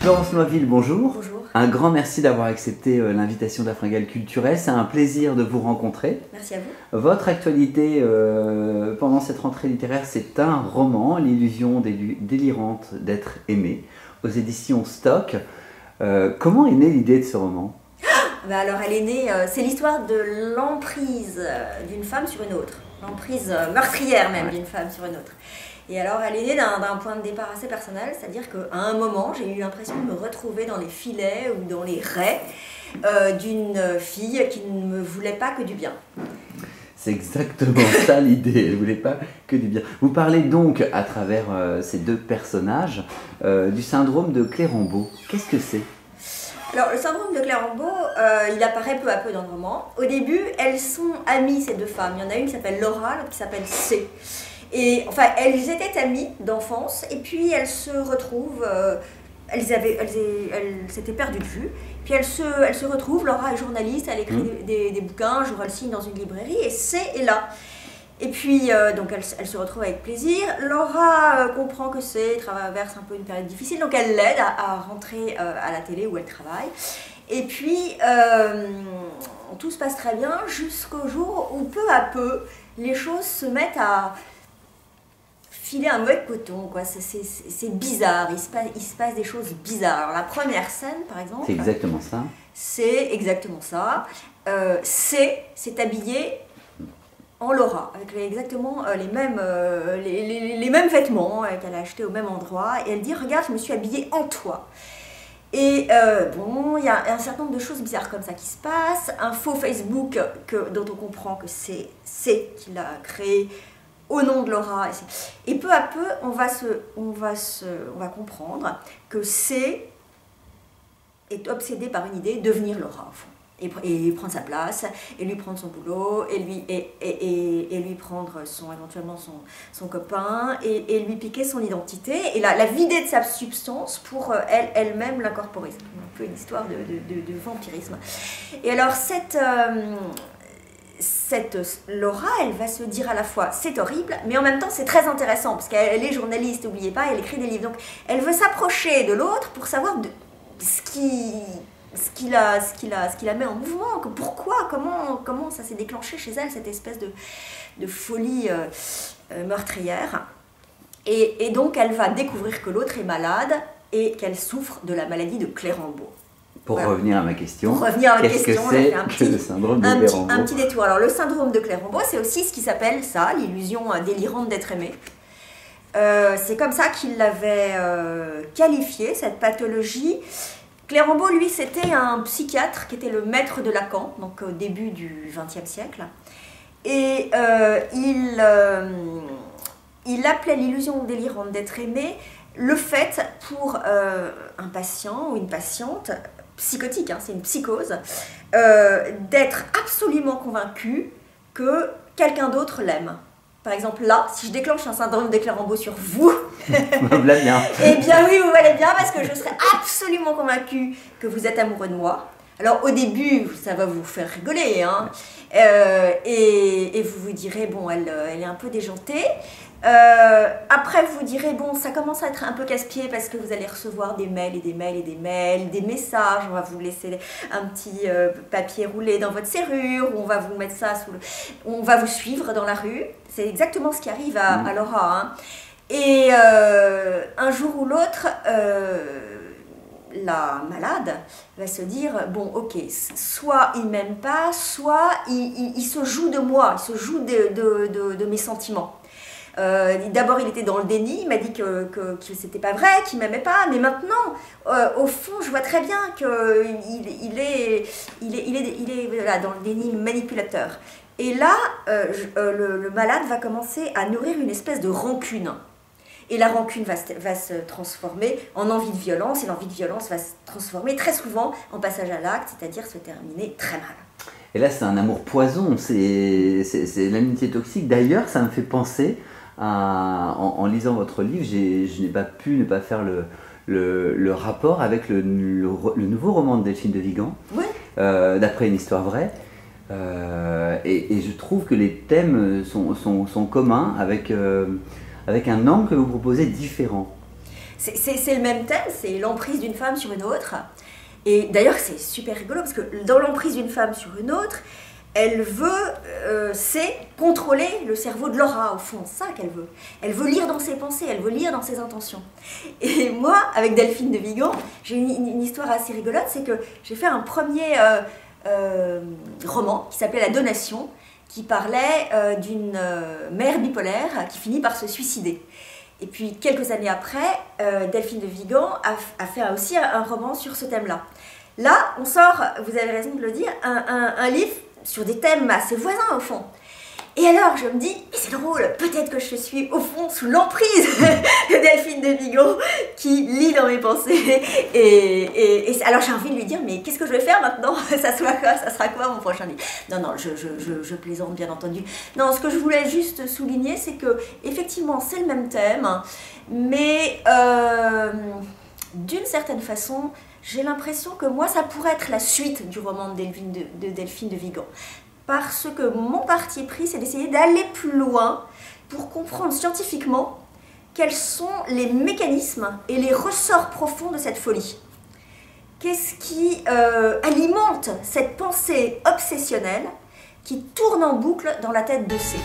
Florence Noisville, bonjour. Bonjour. Un grand merci d'avoir accepté l'invitation de la Fringale culturelle. C'est un plaisir de vous rencontrer. Merci à vous. Votre actualité pendant cette rentrée littéraire, c'est un roman, L'illusion délirante d'être aimé, aux éditions Stock. Comment est née l'idée de ce roman ? Alors elle est née, c'est l'histoire de l'emprise d'une femme sur une autre. L'emprise meurtrière même d'une femme sur une autre. Et alors elle est née d'un point de départ assez personnel, c'est-à-dire qu'à un moment j'ai eu l'impression de me retrouver dans les filets ou dans les rets d'une fille qui ne me voulait pas que du bien. C'est exactement ça l'idée, elle ne voulait pas que du bien. Vous parlez donc à travers ces deux personnages du syndrome de Clérambault. Qu'est-ce que c'est ? Alors le syndrome de Clérambault, il apparaît peu à peu dans le roman. Au début, elles sont amies ces deux femmes. Il y en a une qui s'appelle Laura, l'autre qui s'appelle C. Et enfin, elles étaient amies d'enfance et puis elles se retrouvent, elles s'étaient perdues de vue. Puis elles se retrouvent, Laura est journaliste, elle écrit des bouquins, un jour elle signe dans une librairie et C est là. Et puis, donc elle se retrouve avec plaisir. Laura comprend que C traverse un peu une période difficile, donc elle l'aide à rentrer à la télé où elle travaille. Et puis, tout se passe très bien jusqu'au jour où peu à peu, les choses se mettent à filer un mauvais coton, quoi. C'est bizarre, il se passe des choses bizarres. Alors la première scène, par exemple... C'est exactement ça. C'est exactement ça. C s'est habillée en Laura, avec exactement les mêmes vêtements qu'elle a achetés au même endroit. Et elle dit, regarde, je me suis habillée en toi. Et bon, il y a un certain nombre de choses bizarres comme ça qui se passent. Un faux Facebook dont on comprend que c'est C qui l'a créé, au nom de Laura. Et peu à peu, on va comprendre que C est obsédé par une idée, devenir Laura, au fond. Et prendre sa place, et lui prendre son boulot, et lui prendre éventuellement son copain, et lui piquer son identité, et la vider de sa substance pour elle-même l'incorporer. C'est un peu une histoire de vampirisme. Et alors cette Laura, elle va se dire à la fois c'est horrible, mais en même temps c'est très intéressant parce qu'elle est journaliste, n'oubliez pas, elle écrit des livres. Donc elle veut s'approcher de l'autre pour savoir ce qui la met en mouvement, pourquoi, comment ça s'est déclenché chez elle, cette espèce de folie meurtrière. Et donc elle va découvrir que l'autre est malade et qu'elle souffre de la maladie de Clérambault. Pour revenir à ma question, pour revenir à ma qu'est-ce question, que c'est que le syndrome de Clérambault ? Un petit détour. Alors le syndrome de Clérambault, c'est aussi ce qui s'appelle ça, l'illusion délirante d'être aimé. C'est comme ça qu'il l'avait qualifié, cette pathologie. Clérambault, lui, c'était un psychiatre qui était le maître de Lacan, donc au début du XXe siècle. Et il appelait l'illusion délirante d'être aimé le fait pour un patient ou une patiente psychotique, hein, c'est une psychose, d'être absolument convaincu que quelqu'un d'autre l'aime. Par exemple, là, si je déclenche un syndrome de Clérambault sur vous, vous l'avez bien. Eh bien oui, vous m'allez bien, parce que je serai absolument convaincue que vous êtes amoureux de moi. Alors au début, ça va vous faire rigoler, hein, et vous vous direz, bon, elle est un peu déjantée. Après, vous vous direz, bon, ça commence à être un peu casse-pied parce que vous allez recevoir des mails et des mails et des mails, des messages, on va vous laisser un petit papier roulé dans votre serrure, on va vous mettre ça on va vous suivre dans la rue. C'est exactement ce qui arrive à Laura, hein. Et un jour ou l'autre, la malade va se dire, bon, ok, soit il m'aime pas, soit il se joue de moi, il se joue de mes sentiments. D'abord il était dans le déni, il m'a dit que c'était pas vrai, qu'il m'aimait pas, mais maintenant au fond je vois très bien qu'il est voilà, dans le déni manipulateur. Et là le malade va commencer à nourrir une espèce de rancune. Et la rancune va se transformer en envie de violence, et l'envie de violence va se transformer très souvent en passage à l'acte, c'est-à-dire se terminer très mal. Et là, c'est un amour poison, c'est l'amitié toxique. D'ailleurs, ça me fait penser en lisant votre livre, je n'ai pas pu ne pas faire le rapport avec le nouveau roman de Delphine de Vigan, oui. D'après une histoire vraie. Et je trouve que les thèmes sont communs avec un angle que vous proposez différent. C'est le même thème, c'est l'emprise d'une femme sur une autre. Et d'ailleurs, c'est super rigolo parce que dans l'emprise d'une femme sur une autre, elle veut, c'est contrôler le cerveau de Laura, au fond, c'est ça qu'elle veut. Elle veut lire dans ses pensées, elle veut lire dans ses intentions. Et moi, avec Delphine de Vigan, j'ai une histoire assez rigolote, c'est que j'ai fait un premier roman qui s'appelait La Donation, qui parlait d'une mère bipolaire qui finit par se suicider. Et puis, quelques années après, Delphine de Vigan a fait aussi un roman sur ce thème-là. Là, on sort, vous avez raison de le dire, un livre sur des thèmes assez voisins, au fond. Et alors, je me dis, c'est drôle, peut-être que je suis, au fond, sous l'emprise de Delphine de Vigan, qui lit dans mes pensées. Et alors, j'ai envie de lui dire, mais qu'est-ce que je vais faire maintenant? Ça sera quoi mon prochain livre? Non, je plaisante, bien entendu. Non, ce que je voulais juste souligner, c'est que, effectivement, c'est le même thème, mais d'une certaine façon, j'ai l'impression que moi, ça pourrait être la suite du roman de Delphine de Vigan. Parce que mon parti pris, c'est d'essayer d'aller plus loin pour comprendre scientifiquement quels sont les mécanismes et les ressorts profonds de cette folie. Qu'est-ce qui alimente cette pensée obsessionnelle qui tourne en boucle dans la tête de C.